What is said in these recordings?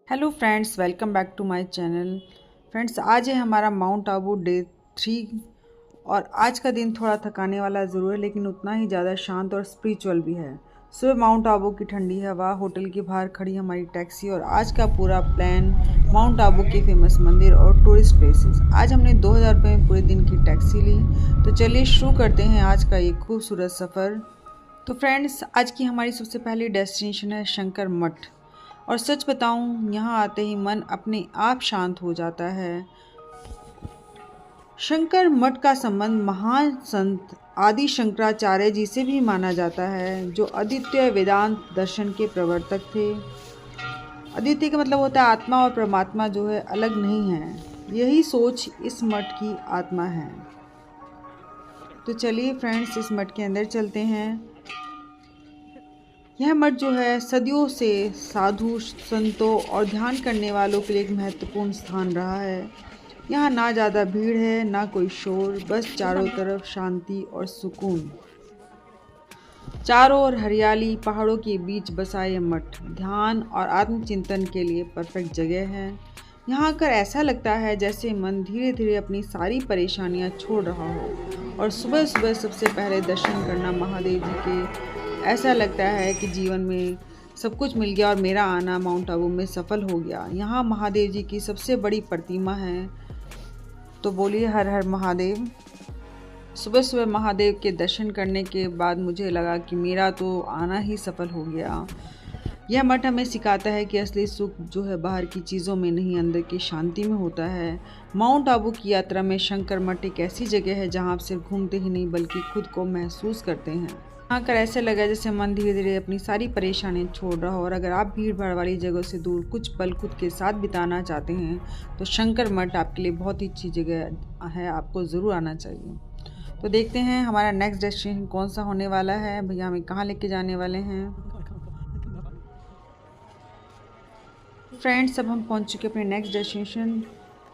Hello friends, welcome back to my channel. Friends, आज है हमारा माउंट आबू डे 3 और आज का दिन थोड़ा थकाने वाला ज़रूर है, लेकिन उतना ही ज़्यादा शांत और स्पिरिचुअल भी है। सुबह माउंट आबू की ठंडी हवा, होटल के बाहर खड़ी हमारी टैक्सी और आज का पूरा प्लान माउंट आबू के फेमस मंदिर और टूरिस्ट प्लेसेस। आज हमने 2000 रुपये में पूरे दिन की टैक्सी ली। तो चलिए शुरू करते हैं आज का ये खूबसूरत सफ़र। तो फ्रेंड्स, आज की हमारी सबसे पहली डेस्टिनेशन है शंकर मठ। और सच बताऊं, यहाँ आते ही मन अपने आप शांत हो जाता है। शंकर मठ का संबंध महान संत आदि शंकराचार्य जी से भी माना जाता है, जो अद्वितीय वेदांत दर्शन के प्रवर्तक थे। अद्वितीय का मतलब होता है आत्मा और परमात्मा जो है अलग नहीं है। यही सोच इस मठ की आत्मा है। तो चलिए फ्रेंड्स, इस मठ के अंदर चलते हैं। यह मठ जो है सदियों से साधु संतों और ध्यान करने वालों के लिए एक महत्वपूर्ण स्थान रहा है। यहाँ ना ज़्यादा भीड़ है, ना कोई शोर, बस चारों तरफ शांति और सुकून। चारों ओर हरियाली, पहाड़ों के बीच बसा ये मठ ध्यान और आत्मचिंतन के लिए परफेक्ट जगह है। यहाँ आकर ऐसा लगता है जैसे मन धीरे धीरे अपनी सारी परेशानियाँ छोड़ रहा हो। और सुबह सुबह सबसे पहले दर्शन करना महादेव जी के, ऐसा लगता है कि जीवन में सब कुछ मिल गया और मेरा आना माउंट आबू में सफल हो गया। यहाँ महादेव जी की सबसे बड़ी प्रतिमा है, तो बोलिए हर हर महादेव। सुबह सुबह महादेव के दर्शन करने के बाद मुझे लगा कि मेरा तो आना ही सफल हो गया। यह मठ हमें सिखाता है कि असली सुख जो है बाहर की चीज़ों में नहीं, अंदर की शांति में होता है। माउंट आबू की यात्रा में शंकर मठ एक ऐसी जगह है जहाँ आप सिर्फ घूमते ही नहीं बल्कि खुद को महसूस करते हैं। यहाँ कर ऐसे लगा जैसे मन धीरे धीरे अपनी सारी परेशानियाँ छोड़ रहा हो। और अगर आप भीड़ भाड़ वाली जगह से दूर कुछ पल खुद के साथ बिताना चाहते हैं तो शंकर मठ आपके लिए बहुत ही अच्छी जगह है, आपको ज़रूर आना चाहिए। तो देखते हैं हमारा नेक्स्ट डेस्टिनेशन कौन सा होने वाला है। भैया हमें कहाँ लेके जाने वाले हैं। फ्रेंड्स, अब हम पहुंच चुके अपने next destination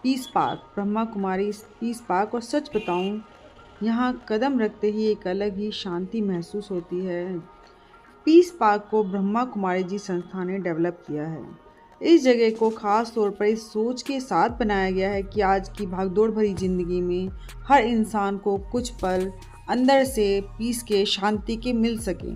peace park, Brahma Kumari peace park. और सच बताऊं, यहाँ कदम रखते ही एक अलग ही शांति महसूस होती है। पीस पार्क को ब्रह्मा कुमारी जी संस्था ने डेवलप किया है। इस जगह को ख़ास तौर पर इस सोच के साथ बनाया गया है कि आज की भागदौड़ भरी ज़िंदगी में हर इंसान को कुछ पल अंदर से पीस के, शांति के मिल सकें।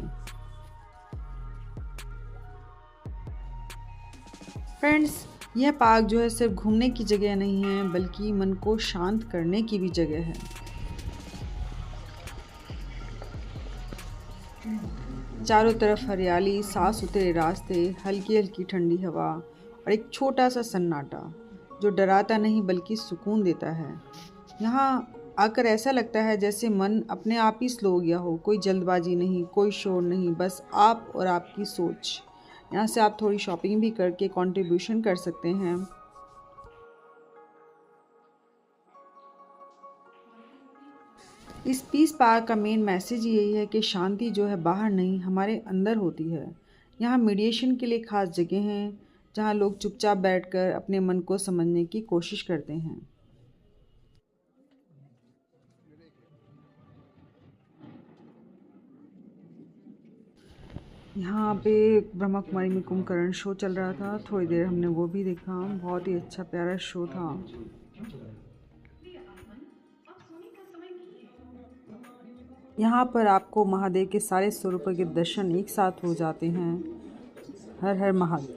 फ्रेंड्स, यह पार्क जो है सिर्फ घूमने की जगह नहीं है, बल्कि मन को शांत करने की भी जगह है। चारों तरफ हरियाली, साफ सुथरे रास्ते, हल्की हल्की ठंडी हवा और एक छोटा सा सन्नाटा जो डराता नहीं बल्कि सुकून देता है। यहाँ आकर ऐसा लगता है जैसे मन अपने आप ही स्लो हो गया हो। कोई जल्दबाजी नहीं, कोई शोर नहीं, बस आप और आपकी सोच। यहाँ से आप थोड़ी शॉपिंग भी करके कंट्रीब्यूशन कर सकते हैं। इस पीस पार्क का मेन मैसेज यही है कि शांति जो है बाहर नहीं, हमारे अंदर होती है। यहाँ मेडिटेशन के लिए खास जगह हैं जहाँ लोग चुपचाप बैठकर अपने मन को समझने की कोशिश करते हैं। यहाँ पे ब्रह्मा कुमारी में कुंभकर्ण शो चल रहा था, थोड़ी देर हमने वो भी देखा। बहुत ही अच्छा प्यारा शो था। यहाँ पर आपको महादेव के सारे स्वरूपों के दर्शन एक साथ हो जाते हैं। हर हर महादेव।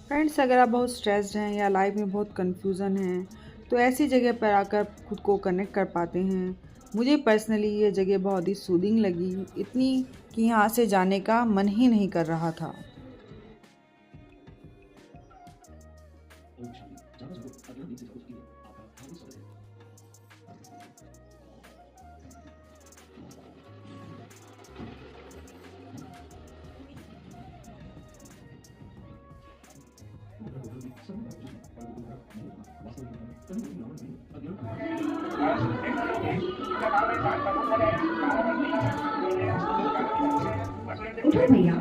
फ्रेंड्स, अगर आप बहुत स्ट्रेस्ड हैं या लाइफ में बहुत कंफ्यूजन है तो ऐसी जगह पर आकर खुद को कनेक्ट कर पाते हैं। मुझे पर्सनली ये जगह बहुत ही सूदिंग लगी, इतनी कि यहाँ से जाने का मन ही नहीं कर रहा था। उठो भैया।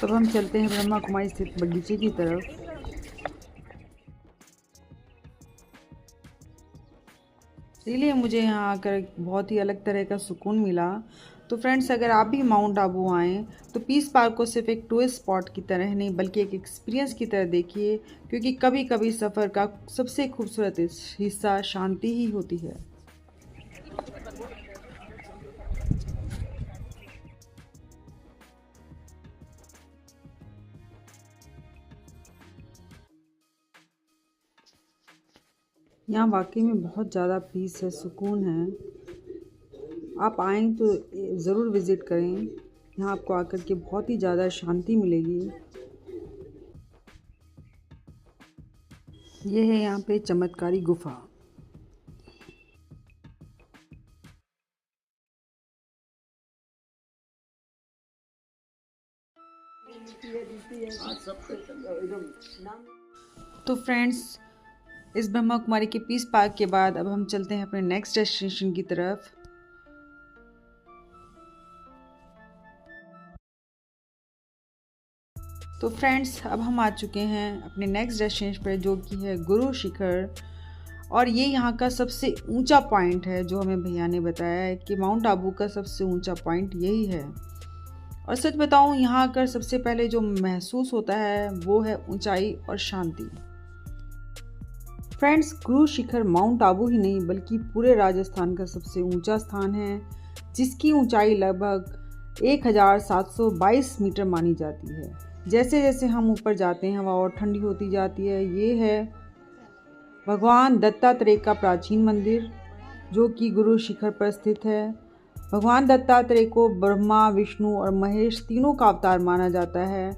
तब हम चलते हैं ब्रह्मा कुमारी स्थित बगीचे की तरफ। इसलिए मुझे यहाँ आकर बहुत ही अलग तरह का सुकून मिला। तो फ्रेंड्स, अगर आप भी माउंट आबू आएँ तो पीस पार्क को सिर्फ एक टूरिस्ट स्पॉट की तरह नहीं बल्कि एक एक्सपीरियंस की तरह देखिए, क्योंकि कभी कभी सफ़र का सबसे खूबसूरत हिस्सा शांति ही होती है। यहाँ वाकई में बहुत ज़्यादा पीस है, सुकून है। आप आएँ तो ज़रूर विज़िट करें। यहाँ आपको आकर के बहुत ही ज़्यादा शांति मिलेगी। ये है यहाँ पे चमत्कारी गुफा। तो फ्रेंड्स, इस ब्रह्मा कुमारी के पीस पार्क के बाद अब हम चलते हैं अपने नेक्स्ट डेस्टिनेशन की तरफ। तो फ्रेंड्स, अब हम आ चुके हैं अपने नेक्स्ट डेस्टिनेशन पर, जो कि है गुरु शिखर। और ये यहाँ का सबसे ऊंचा पॉइंट है, जो हमें भैया ने बताया है कि माउंट आबू का सबसे ऊंचा पॉइंट यही है। और सच बताऊँ, यहाँ आकर सबसे पहले जो महसूस होता है वो है ऊंचाई और शांति। फ्रेंड्स, गुरु शिखर माउंट आबू ही नहीं बल्कि पूरे राजस्थान का सबसे ऊंचा स्थान है, जिसकी ऊंचाई लगभग 1722 मीटर मानी जाती है। जैसे जैसे हम ऊपर जाते हैं हवा और ठंडी होती जाती है। ये है भगवान दत्तात्रेय का प्राचीन मंदिर, जो कि गुरु शिखर पर स्थित है। भगवान दत्तात्रेय को ब्रह्मा, विष्णु और महेश तीनों का अवतार माना जाता है।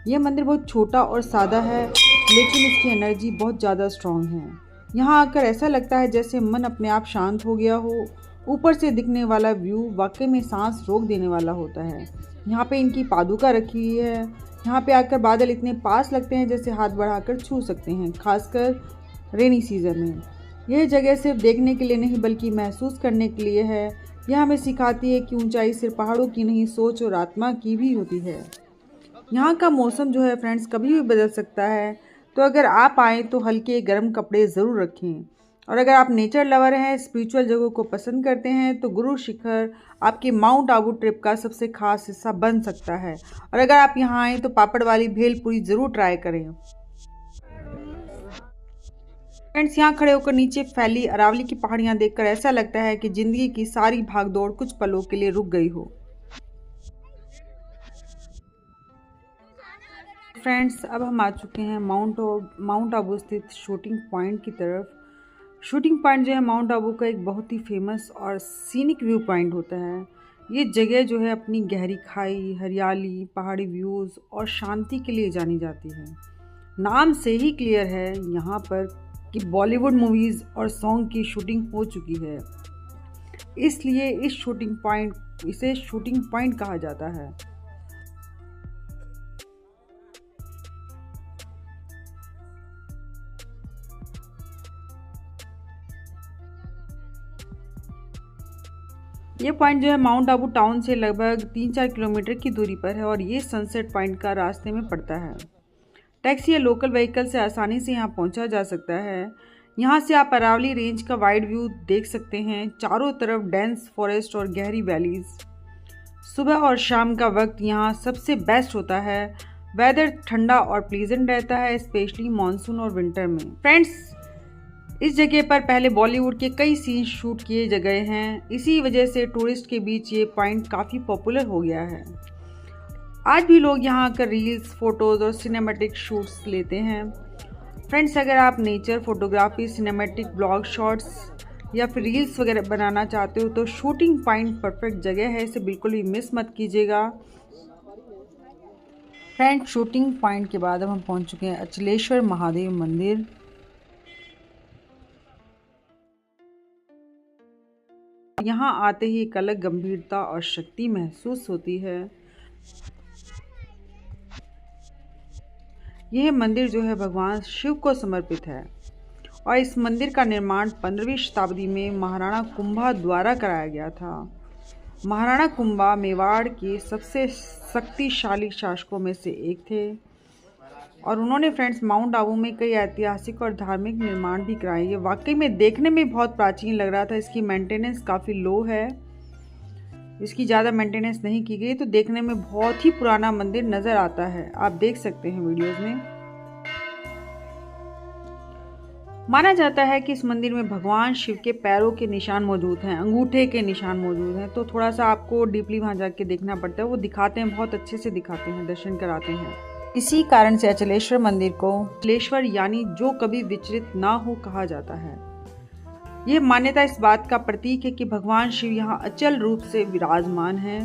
यह मंदिर बहुत छोटा और सादा है, लेकिन इसकी एनर्जी बहुत ज़्यादा स्ट्रॉन्ग है। यहाँ आकर ऐसा लगता है जैसे मन अपने आप शांत हो गया हो। ऊपर से दिखने वाला व्यू वाकई में सांस रोक देने वाला होता है। यहाँ पे इनकी पादुका रखी हुई है। यहाँ पे आकर बादल इतने पास लगते हैं जैसे हाथ बढ़ाकर छू सकते हैं, खासकर रेनी सीजन में। यह जगह सिर्फ देखने के लिए नहीं बल्कि महसूस करने के लिए है। यह हमें सिखाती है कि ऊंचाई सिर्फ पहाड़ों की नहीं, सोच और आत्मा की भी होती है। यहाँ का मौसम जो है फ्रेंड्स कभी भी बदल सकता है, तो अगर आप आएँ तो हल्के गर्म कपड़े ज़रूर रखें। और अगर आप नेचर लवर हैं, स्पिरिचुअल जगहों को पसंद करते हैं, तो गुरु शिखर आपके माउंट आबू ट्रिप का सबसे खास हिस्सा बन सकता है। और अगर आप यहाँ आएँ तो पापड़ वाली भेलपुरी ज़रूर ट्राई करें। फ्रेंड्स, यहाँ खड़े होकर नीचे फैली अरावली की पहाड़ियाँ देखकर ऐसा लगता है कि ज़िंदगी की सारी भागदौड़ कुछ पलों के लिए रुक गई हो। फ्रेंड्स, अब हम आ चुके हैं माउंट आबू स्थित शूटिंग पॉइंट की तरफ। शूटिंग पॉइंट जो है माउंट आबू का एक बहुत ही फेमस और सीनिक व्यू पॉइंट होता है। ये जगह जो है अपनी गहरी खाई, हरियाली, पहाड़ी व्यूज़ और शांति के लिए जानी जाती है। नाम से ही क्लियर है यहाँ पर कि बॉलीवुड मूवीज़ और सॉन्ग की शूटिंग हो चुकी है, इसलिए इसे शूटिंग पॉइंट कहा जाता है। ये पॉइंट जो है माउंट आबू टाउन से लगभग 3-4 किलोमीटर की दूरी पर है और ये सनसेट पॉइंट का रास्ते में पड़ता है। टैक्सी या लोकल व्हीकल से आसानी से यहाँ पहुँचा जा सकता है। यहाँ से आप अरावली रेंज का वाइड व्यू देख सकते हैं, चारों तरफ डेंस फॉरेस्ट और गहरी वैलीज। सुबह और शाम का वक्त यहाँ सबसे बेस्ट होता है। वेदर ठंडा और प्लीजेंट रहता है, स्पेशली मानसून और विंटर में। फ्रेंड्स, इस जगह पर पहले बॉलीवुड के कई सीन शूट किए गए हैं। इसी वजह से टूरिस्ट के बीच ये पॉइंट काफ़ी पॉपुलर हो गया है। आज भी लोग यहाँ आकर रील्स, फोटोज़ और सिनेमैटिक शूट्स लेते हैं। फ्रेंड्स, अगर आप nature photography, cinematic blog shots या फिर रील्स वगैरह बनाना चाहते हो तो शूटिंग पॉइंट परफेक्ट जगह है, इसे बिल्कुल भी मिस मत कीजिएगा। फ्रेंड्स, शूटिंग पॉइंट के बाद अब हम पहुँच चुके हैं अचलेश्वर महादेव मंदिर। यहाँ आते ही एक अलग गंभीरता और शक्ति महसूस होती है। यह मंदिर जो है भगवान शिव को समर्पित है और इस मंदिर का निर्माण 15वीं शताब्दी में महाराणा कुंभा द्वारा कराया गया था। महाराणा कुंभा मेवाड़ के सबसे शक्तिशाली शासकों में से एक थे। और उन्होंने फ्रेंड्स माउंट आबू में कई ऐतिहासिक और धार्मिक निर्माण भी कराए। ये वाकई में देखने में बहुत प्राचीन लग रहा था। इसकी मेंटेनेंस काफ़ी लो है, इसकी ज़्यादा मेंटेनेंस नहीं की गई, तो देखने में बहुत ही पुराना मंदिर नज़र आता है। आप देख सकते हैं वीडियोस में। माना जाता है कि इस मंदिर में भगवान शिव के पैरों के निशान मौजूद हैं, अंगूठे के निशान मौजूद हैं। तो थोड़ा सा आपको डीपली वहाँ जाके देखना पड़ता है। वो दिखाते हैं, बहुत अच्छे से दिखाते हैं, दर्शन कराते हैं। इसी कारण से अचलेश्वर मंदिर को अचलेश्वर यानी जो कभी विचलित ना हो कहा जाता है। यह मान्यता इस बात का प्रतीक है कि भगवान शिव यहाँ अचल रूप से विराजमान है।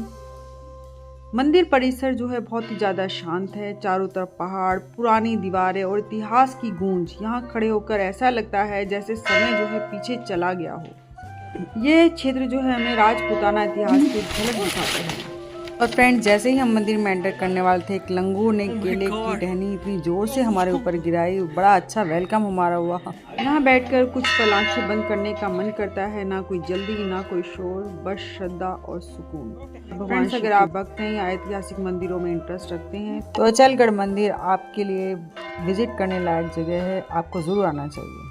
मंदिर परिसर जो है बहुत ही ज़्यादा शांत है। चारों तरफ पहाड़, पुरानी दीवारें और इतिहास की गूंज। यहाँ खड़े होकर ऐसा लगता है जैसे समय जो है पीछे चला गया हो। ये क्षेत्र जो है हमें राजपूताना इतिहास की झलक दिखाता है। और फ्रेंड्स, जैसे ही हम मंदिर में एंटर करने वाले थे, एक लंगूर ने केले की टहनी इतनी जोर से हमारे ऊपर गिराई। बड़ा अच्छा वेलकम हमारा हुआ। यहाँ बैठकर कुछ पल आंखें बंद करने का मन करता है। ना कोई जल्दी, ना कोई शोर, बस श्रद्धा और सुकून। भगवान, अगर आप भक्त हैं या ऐतिहासिक मंदिरों में इंटरेस्ट रखते हैं तो अचलगढ़ मंदिर आपके लिए विजिट करने लायक जगह है। आपको जरूर आना चाहिए।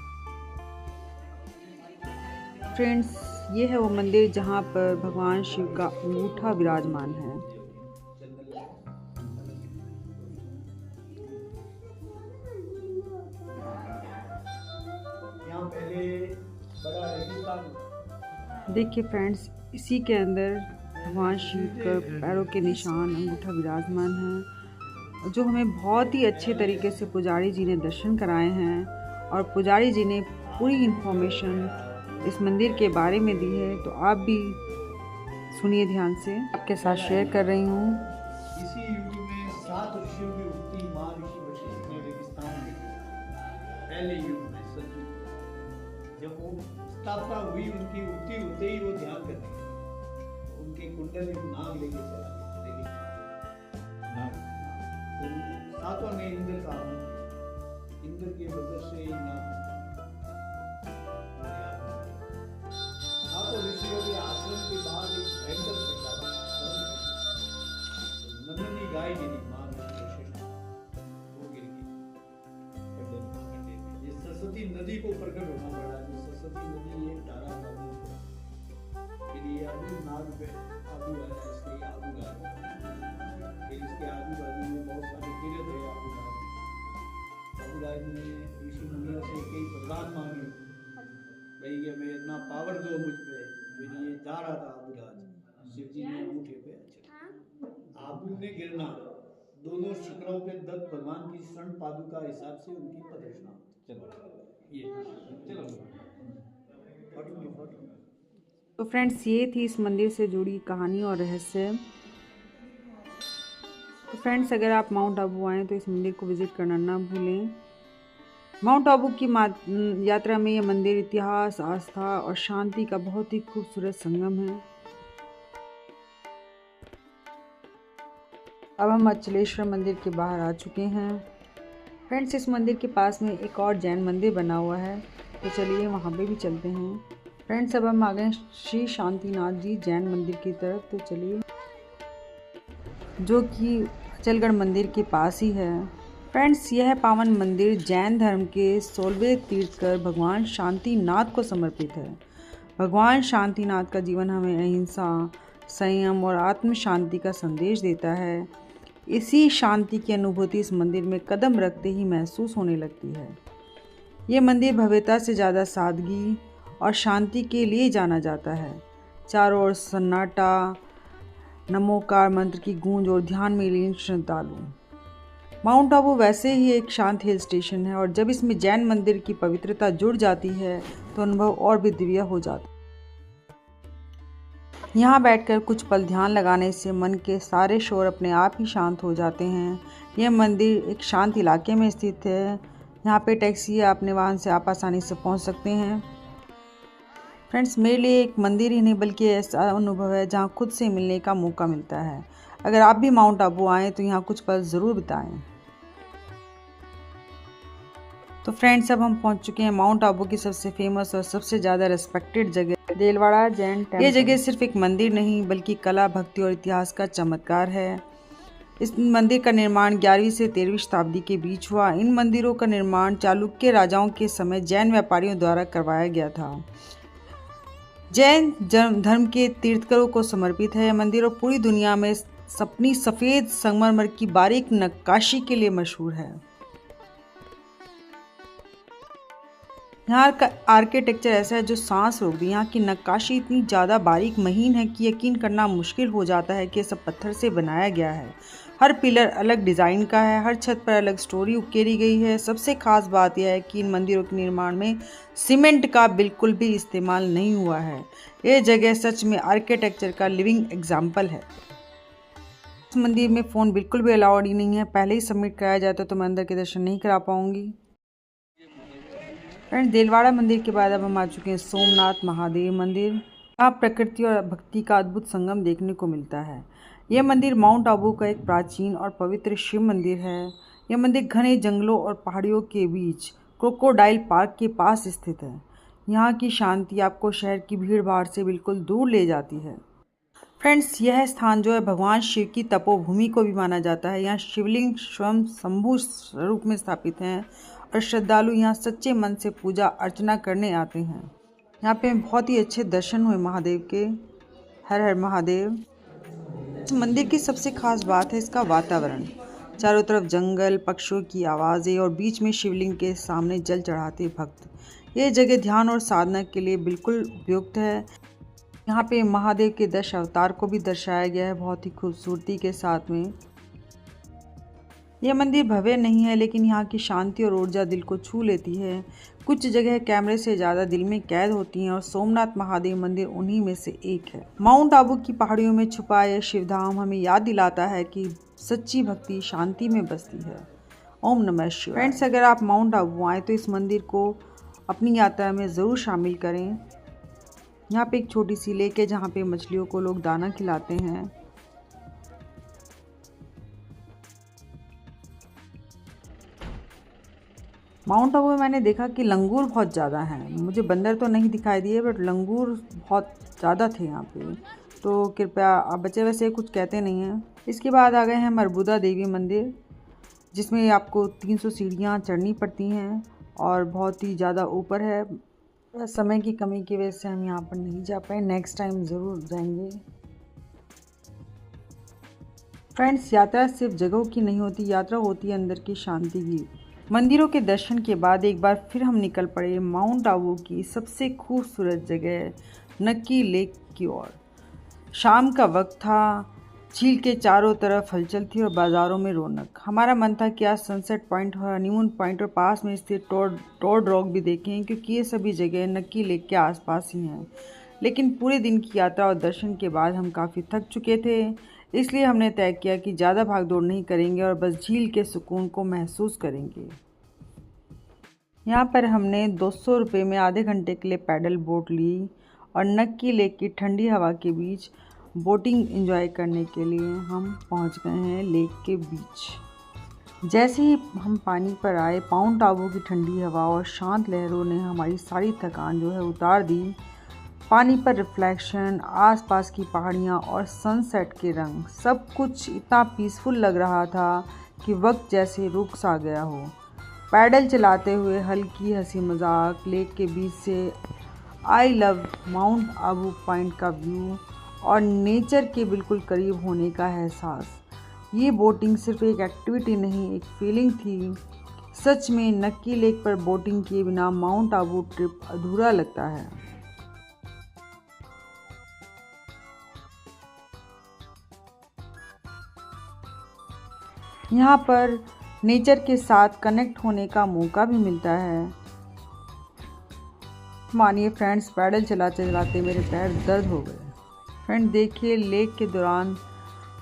फ्रेंड्स, ये है वो मंदिर जहाँ पर भगवान शिव का अंगूठा विराजमान है। देखिए फ्रेंड्स, इसी के अंदर भगवान शिव का पैरों के निशान, अंगूठा विराजमान है, जो हमें बहुत ही अच्छे तरीके से पुजारी जी ने दर्शन कराए हैं। और पुजारी जी ने पूरी इन्फॉर्मेशन इस मंदिर के बारे में दी है। तो आप भी सुनिए ध्यान से, आपके साथ शेयर कर रही हूँ। इसी युग में 7 ऋषियों की उक्ति मां ऋषि वशिष्ठ ने रेगिस्तान में की। पहले युग में सतयुग, जब वो स्थापना हुई, उनकी उक्ति होते ही वो ध्यान करने लगे। उनके कुंडल एक नाग लेके चला गया। तो सातों ने इंद्र का, इंद्र के वजह से नाग ऋषियों के आश्रम के बाद एक भयंकर घटना नंदनी गाय गिरी, मां वशिष्ठ वो गिर गई। ये सरस्वती नदी को प्रकट होना पड़ा। जो सरस्वती नदी एक धारा का फिर ये आबू नाग पे आबू आया, इसलिए आबू गाय। फिर इसके आजू बाजू में बहुत सारे तीर्थ है। आबू गाय में ऋषि मुनियों से कई वरदान मांगे, भाई कि हमें इतना पावर दो मुझ पे। फिर ये जा रहा था आबूराज, शिव जी ने अंगूठे पे आबू ने गिरना, दोनों शिखरों पे दत्त भगवान की स्वर्ण पादुका हिसाब से उनकी प्रदक्षिणा। तो फ्रेंड्स, ये थी इस मंदिर से जुड़ी कहानी और रहस्य। तो फ्रेंड्स, अगर आप माउंट आबू आएँ तो इस मंदिर को विजिट करना ना भूलें। माउंट आबू की यात्रा में यह मंदिर इतिहास, आस्था और शांति का बहुत ही खूबसूरत संगम है। अब हम अचलेश्वर मंदिर के बाहर आ चुके हैं। फ्रेंड्स, इस मंदिर के पास में एक और जैन मंदिर बना हुआ है, तो चलिए वहाँ पे भी चलते हैं। फ्रेंड्स, अब हम आ गए श्री शांतिनाथ जी जैन मंदिर की तरफ। तो चलिए, जो कि अचलगढ़ मंदिर के पास ही है। फ्रेंड्स, यह पावन मंदिर जैन धर्म के 16वें तीर्थकर भगवान शांतिनाथ को समर्पित है। भगवान शांतिनाथ का जीवन हमें अहिंसा, संयम और आत्म शांति का संदेश देता है। इसी शांति की अनुभूति इस मंदिर में कदम रखते ही महसूस होने लगती है। ये मंदिर भव्यता से ज़्यादा सादगी और शांति के लिए जाना जाता है। चारों ओर सन्नाटा, नमोकार मंत्र की गूंज और ध्यान में लीन श्रद्धालु। माउंट आबू वैसे ही एक शांत हिल स्टेशन है, और जब इसमें जैन मंदिर की पवित्रता जुड़ जाती है तो अनुभव और भी दिव्य हो जाता है। यहाँ बैठकर कुछ पल ध्यान लगाने से मन के सारे शोर अपने आप ही शांत हो जाते हैं। यह मंदिर एक शांत इलाके में स्थित है। यहाँ पे टैक्सी या अपने वाहन से आप आसानी से पहुँच सकते हैं। फ्रेंड्स, मेरे लिए एक मंदिर ही नहीं बल्कि ऐसा अनुभव है जहाँ खुद से मिलने का मौका मिलता है। अगर आप भी माउंट आबू आएँ तो यहाँ कुछ पल ज़रूर बिताएं। तो फ्रेंड्स, अब हम पहुँच चुके हैं माउंट आबू की सबसे फेमस और सबसे ज़्यादा रेस्पेक्टेड जगह देलवाड़ा जैन टेम्पल। ये जगह सिर्फ एक मंदिर नहीं बल्कि कला, भक्ति और इतिहास का चमत्कार है। इस मंदिर का निर्माण 11वीं से 13वीं शताब्दी के बीच हुआ। इन मंदिरों का निर्माण चालुक्य राजाओं के समय जैन व्यापारियों द्वारा करवाया गया था। जैन धर्म के तीर्थकरों को समर्पित है। यह मंदिर और पूरी दुनिया में अपनी सफ़ेद संगमरमर की बारीक नक्काशी के लिए मशहूर है। यहाँ का आर्किटेक्चर ऐसा है जो सांस रोक दे। यहाँ की नक्काशी इतनी ज़्यादा बारीक महीन है कि यकीन करना मुश्किल हो जाता है कि ये सब पत्थर से बनाया गया है। हर पिलर अलग डिज़ाइन का है, हर छत पर अलग स्टोरी उकेरी गई है। सबसे खास बात यह है कि इन मंदिरों के निर्माण में सीमेंट का बिल्कुल भी इस्तेमाल नहीं हुआ है। ये जगह सच में आर्किटेक्चर का लिविंग एग्जाम्पल है। इस मंदिर में फ़ोन बिल्कुल भी अलाउड ही नहीं है। पहले ही सबमिट कराया जाता तो मैं अंदर के दर्शन नहीं करा पाऊँगी। फ्रेंड्स, देलवाड़ा मंदिर के बाद अब हम आ चुके हैं सोमनाथ महादेव मंदिर। यहाँ प्रकृति और भक्ति का अद्भुत संगम देखने को मिलता है। यह मंदिर माउंट आबू का एक प्राचीन और पवित्र शिव मंदिर है। यह मंदिर घने जंगलों और पहाड़ियों के बीच क्रोकोडाइल पार्क के पास स्थित है। यहाँ की शांति आपको शहर की भीड़ भाड़ से बिल्कुल दूर ले जाती है। फ्रेंड्स, यह स्थान जो है भगवान शिव की तपोभूमि को भी माना जाता है। यहाँ शिवलिंग स्वयं शंभु स्वरूप में स्थापित हैं और श्रद्धालु यहाँ सच्चे मन से पूजा अर्चना करने आते हैं। यहाँ पे बहुत ही अच्छे दर्शन हुए महादेव के। हर हर महादेव। इस मंदिर की सबसे खास बात है इसका वातावरण। चारों तरफ जंगल, पक्षियों की आवाज़ें और बीच में शिवलिंग के सामने जल चढ़ाते भक्त। ये जगह ध्यान और साधना के लिए बिल्कुल उपयुक्त है। यहाँ पे महादेव के 10 अवतार को भी दर्शाया गया है बहुत ही खूबसूरती के साथ में। यह मंदिर भव्य नहीं है, लेकिन यहाँ की शांति और ऊर्जा दिल को छू लेती है। कुछ जगह कैमरे से ज़्यादा दिल में कैद होती हैं और सोमनाथ महादेव मंदिर उन्हीं में से एक है। माउंट आबू की पहाड़ियों में छुपा यह शिवधाम हमें याद दिलाता है कि सच्ची भक्ति शांति में बसती है। ओम नमः शिवाय। फ्रेंड्स, अगर आप माउंट आबू आएँ तो इस मंदिर को अपनी यात्रा में ज़रूर शामिल करें। यहाँ पे एक छोटी सी लेक है जहाँ पे मछलियों को लोग दाना खिलाते हैं। माउंट आबू में मैंने देखा कि लंगूर बहुत ज़्यादा हैं। मुझे बंदर तो नहीं दिखाई दिए, बट लंगूर बहुत ज़्यादा थे यहाँ पे। तो कृपया आप बच्चे वैसे कुछ कहते नहीं हैं। इसके बाद आ गए हैं मरबूदा देवी मंदिर, जिसमें आपको 300 सीढ़ियाँ चढ़नी पड़ती हैं और बहुत ही ज़्यादा ऊपर है। समय की कमी की वजह से हम यहाँ पर नहीं जा पाए, नेक्स्ट टाइम ज़रूर जाएंगे। फ्रेंड्स, यात्रा सिर्फ जगहों की नहीं होती, यात्रा होती है अंदर की शांति की। मंदिरों के दर्शन के बाद एक बार फिर हम निकल पड़े माउंट आबू की सबसे खूबसूरत जगह नक्की लेक की ओर। शाम का वक्त था, झील के चारों तरफ हलचल थी और बाज़ारों में रौनक। हमारा मन था कि आज सनसेट पॉइंट और हनीमून पॉइंट और पास में स्थित टोड रॉक भी देखें, क्योंकि ये सभी जगह नक्की लेक के आसपास ही हैं। लेकिन पूरे दिन की यात्रा और दर्शन के बाद हम काफ़ी थक चुके थे, इसलिए हमने तय किया कि ज़्यादा भागदौड़ नहीं करेंगे और बस झील के सुकून को महसूस करेंगे। यहाँ पर हमने 200 रुपये में आधे घंटे के लिए पैडल बोट ली और नक्की लेक की ठंडी हवा के बीच बोटिंग एंजॉय करने के लिए हम पहुँच गए हैं लेक के बीच। जैसे ही हम पानी पर आए, माउंट आबू की ठंडी हवा और शांत लहरों ने हमारी सारी थकान जो है उतार दी। पानी पर रिफ्लेक्शन, आसपास की पहाड़ियाँ और सनसेट के रंग, सब कुछ इतना पीसफुल लग रहा था कि वक्त जैसे रुक सा गया हो। पैडल चलाते हुए हल्की हंसी मजाक, लेक के बीच से I love mount Abu point का व्यू और नेचर के बिल्कुल करीब होने का एहसास। ये बोटिंग सिर्फ एक एक्टिविटी नहीं, एक फीलिंग थी। सच में नक्की लेक पर बोटिंग किए बिना माउंट आबू ट्रिप अधूरा लगता है। यहाँ पर नेचर के साथ कनेक्ट होने का मौका भी मिलता है। मानिए फ्रेंड्स, पैडल चलाते चलाते मेरे पैर दर्द हो गए। फ्रेंड देखिए, लेक के दौरान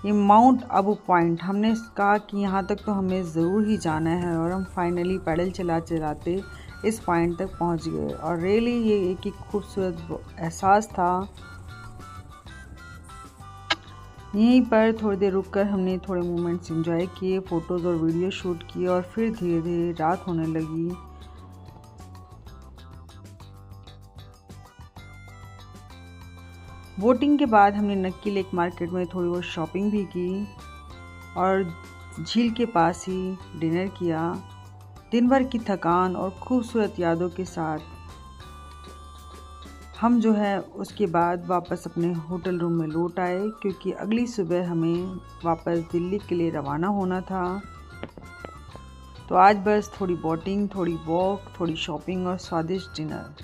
ये माउंट आबू पॉइंट, हमने कहा कि यहाँ तक तो हमें ज़रूर ही जाना है और हम फाइनली पैडल चलाते इस पॉइंट तक पहुँच गए। और रियली ये एक खूबसूरत एहसास था। यहीं पर थोड़ी देर रुककर हमने थोड़े मोमेंट्स एंजॉय किए, फ़ोटोज़ और वीडियो शूट किए और फिर धीरे धीरे रात होने लगी। बोटिंग के बाद हमने नक्की लेक मार्केट में थोड़ी बहुत शॉपिंग भी की। और झील के पास ही डिनर किया। दिन भर की थकान और खूबसूरत यादों के साथ हम जो है उसके बाद वापस अपने होटल रूम में लौट आए, क्योंकि अगली सुबह हमें वापस दिल्ली के लिए रवाना होना था। तो आज बस थोड़ी बोटिंग, थोड़ी वॉक, थोड़ी शॉपिंग और स्वादिष्ट डिनर।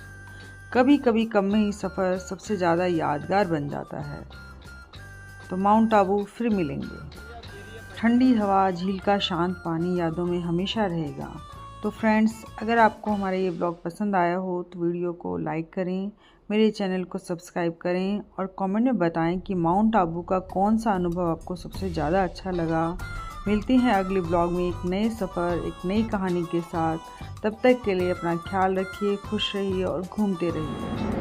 कभी कभी कम में ही सफ़र सबसे ज़्यादा यादगार बन जाता है। तो माउंट आबू फिर मिलेंगे। ठंडी हवा, झील का शांत पानी यादों में हमेशा रहेगा। तो फ्रेंड्स, अगर आपको हमारा ये ब्लॉग पसंद आया हो तो वीडियो को लाइक करें, मेरे चैनल को सब्सक्राइब करें और कमेंट में बताएं कि माउंट आबू का कौन सा अनुभव आपको सबसे ज़्यादा अच्छा लगा। मिलते हैं अगले ब्लॉग में एक नए सफ़र, एक नई कहानी के साथ। तब तक के लिए अपना ख्याल रखिए, खुश रहिए और घूमते रहिए।